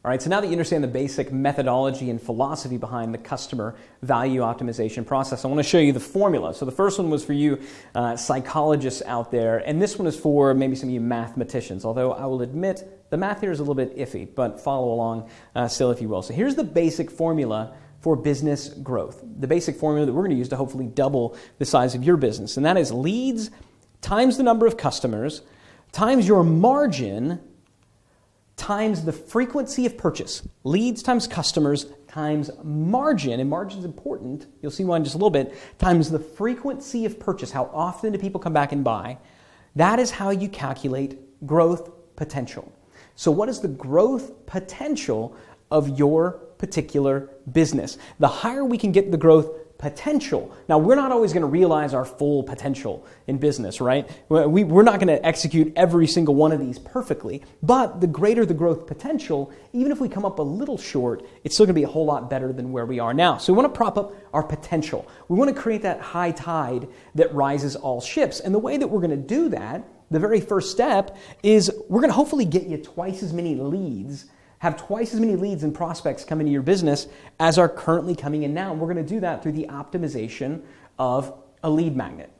All right, so now that you understand the basic methodology and philosophy behind the customer value optimization process, I want to show you the formula. So the first one was for you psychologists out there, and this one is for maybe some of you mathematicians, although I will admit the math here is a little bit iffy, but follow along still if you will. So here's the basic formula for business growth, the basic formula that we're going to use to hopefully double the size of your business, and that is leads times the number of customers times your margin times the frequency of purchase. Leads times customers times margin, and margin's important, you'll see why in just a little bit, times the frequency of purchase. How often do people come back and buy? That is how you calculate growth potential. So what is the growth potential of your particular business? The higher we can get the growth potential. Now, we're not always going to realize our full potential in business, right? We're not going to execute every single one of these perfectly, but the greater the growth potential, even if we come up a little short, it's still going to be a whole lot better than where we are now. So we want to prop up our potential. We want to create that high tide that rises all ships. And the way that we're going to do that, the very first step, is we're going to hopefully get you twice as many leads, have twice as many leads and prospects come into your business as are currently coming in now. And we're going to do that through the optimization of a lead magnet.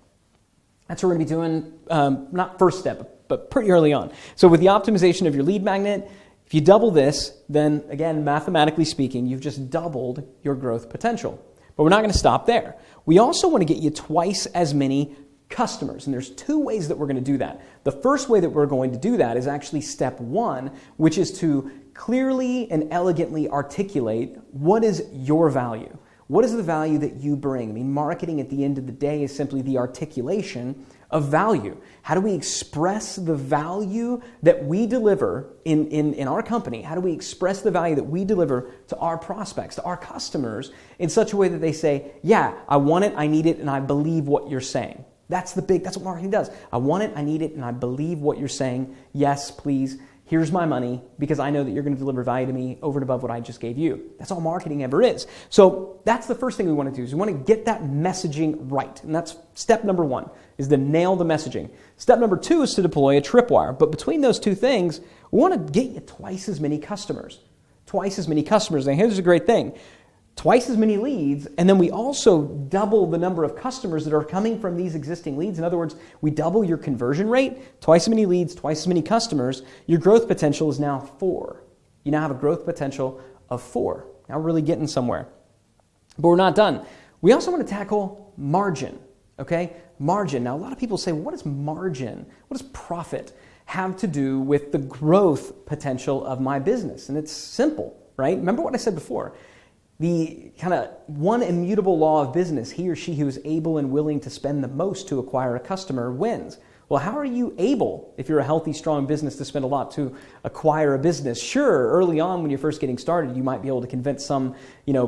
That's what we're going to be doing, not first step, but pretty early on. So with the optimization of your lead magnet, if you double this, then again, mathematically speaking, you've just doubled your growth potential. But we're not going to stop there. We also want to get you twice as many customers. And there's two ways that we're going to do that. The first way that we're going to do that is actually step one, which is to clearly and elegantly articulate what is your value. What is the value that you bring? I mean, marketing at the end of the day is simply the articulation of value. How do we express the value that we deliver in our company? How do we express the value that we deliver to our prospects, to our customers, in such a way that they say, yeah, I want it, I need it, and I believe what you're saying. That's what marketing does. I want it, I need it, and I believe what you're saying. Yes, please, here's my money, because I know that you're going to deliver value to me over and above what I just gave you. That's all marketing ever is. So that's the first thing we want to do, is we want to get that messaging right. And that's step number one, is to nail the messaging. Step number two is to deploy a tripwire. But between those two things, we want to get you twice as many customers. Twice as many customers. And here's a great thing. Twice as many leads, and then we also double the number of customers that are coming from these existing leads. In other words, we double your conversion rate, twice as many leads, twice as many customers. Your growth potential is now 4. You now have a growth potential of 4. Now we're really getting somewhere. But we're not done. We also want to tackle margin, okay? Margin. Now a lot of people say, what does margin, what does profit have to do with the growth potential of my business? And it's simple, right? Remember what I said before. The kind of one immutable law of business, he or she who is able and willing to spend the most to acquire a customer wins. Well, how are you able, if you're a healthy, strong business, to spend a lot to acquire a business? Sure, early on when you're first getting started, you might be able to convince some,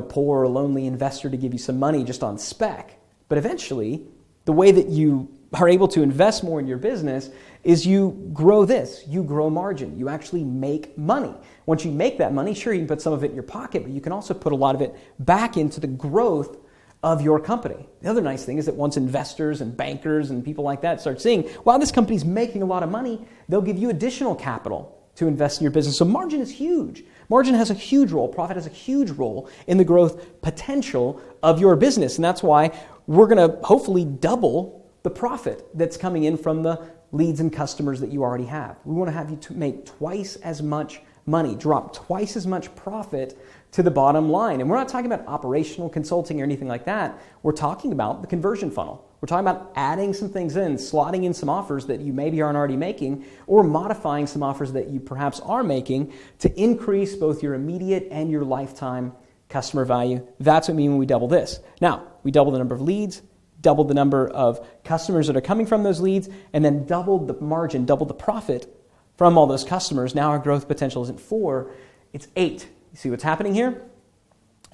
poor or lonely investor to give you some money just on spec. But eventually, the way that you are able to invest more in your business is you grow this. You grow margin. You actually make money. Once you make that money, sure, you can put some of it in your pocket, but you can also put a lot of it back into the growth of your company. The other nice thing is that once investors and bankers and people like that start seeing, wow, this company's making a lot of money, they'll give you additional capital to invest in your business. So margin is huge. Margin has a huge role. Profit has a huge role in the growth potential of your business. And that's why we're going to hopefully double the profit that's coming in from the leads and customers that you already have. We want to have you to make twice as much money, drop twice as much profit to the bottom line. And we're not talking about operational consulting or anything like that. We're talking about the conversion funnel. We're talking about adding some things in, slotting in some offers that you maybe aren't already making, or modifying some offers that you perhaps are making to increase both your immediate and your lifetime customer value. That's what we mean when we double this. Now, we double the number of leads, doubled the number of customers that are coming from those leads, and then doubled the margin, doubled the profit from all those customers. Now our growth potential isn't 4, it's 8. You see what's happening here?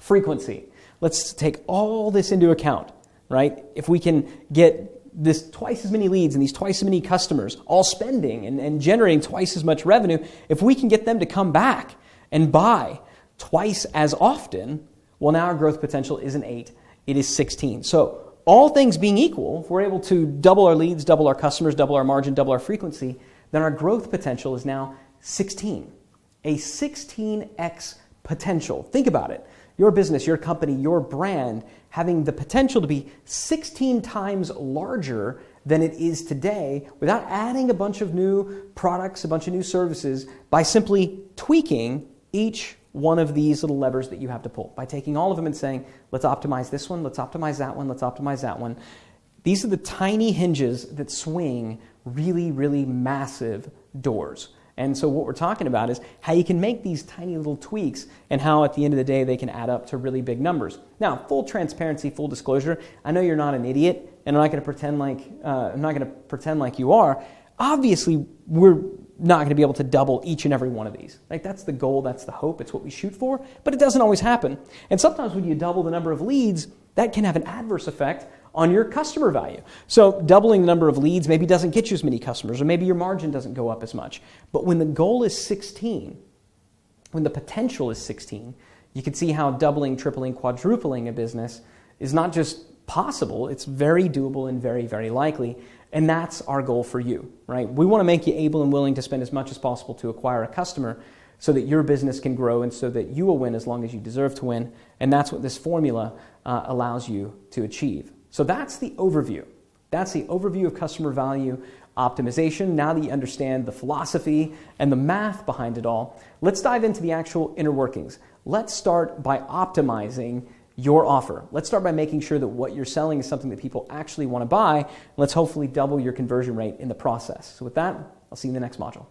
Frequency. Let's take all this into account, right? If we can get this twice as many leads and these twice as many customers all spending and generating twice as much revenue, if we can get them to come back and buy twice as often, well, now our growth potential isn't 8, it is 16. So all things being equal, if we're able to double our leads, double our customers, double our margin, double our frequency, then our growth potential is now 16. a 16x potential. Think about it. Your business, your company, your brand having the potential to be 16 times larger than it is today without adding a bunch of new products, a bunch of new services, by simply tweaking each one of these little levers that you have to pull, by taking all of them and saying, let's optimize this one, let's optimize that one, let's optimize that one. These are the tiny hinges that swing really, really massive doors. And so what we're talking about is how you can make these tiny little tweaks and how at the end of the day they can add up to really big numbers. Now, full transparency, full disclosure, I know you're not an idiot and I'm not going to pretend like you are. Obviously, we're not going to be able to double each and every one of these. Like, that's the goal, that's the hope, it's what we shoot for, but it doesn't always happen. And sometimes when you double the number of leads, that can have an adverse effect on your customer value. So doubling the number of leads maybe doesn't get you as many customers, or maybe your margin doesn't go up as much. But when the goal is 16, when the potential is 16, you can see how doubling, tripling, quadrupling a business is not just possible, it's very doable and very, very likely. And that's our goal for you, right? We want to make you able and willing to spend as much as possible to acquire a customer so that your business can grow and so that you will win as long as you deserve to win. And that's what this formula allows you to achieve. So that's the overview. That's the overview of customer value optimization. Now that you understand the philosophy and the math behind it all, let's dive into the actual inner workings. Let's start by optimizing your offer. Let's start by making sure that what you're selling is something that people actually want to buy. Let's hopefully double your conversion rate in the process. So with that, I'll see you in the next module.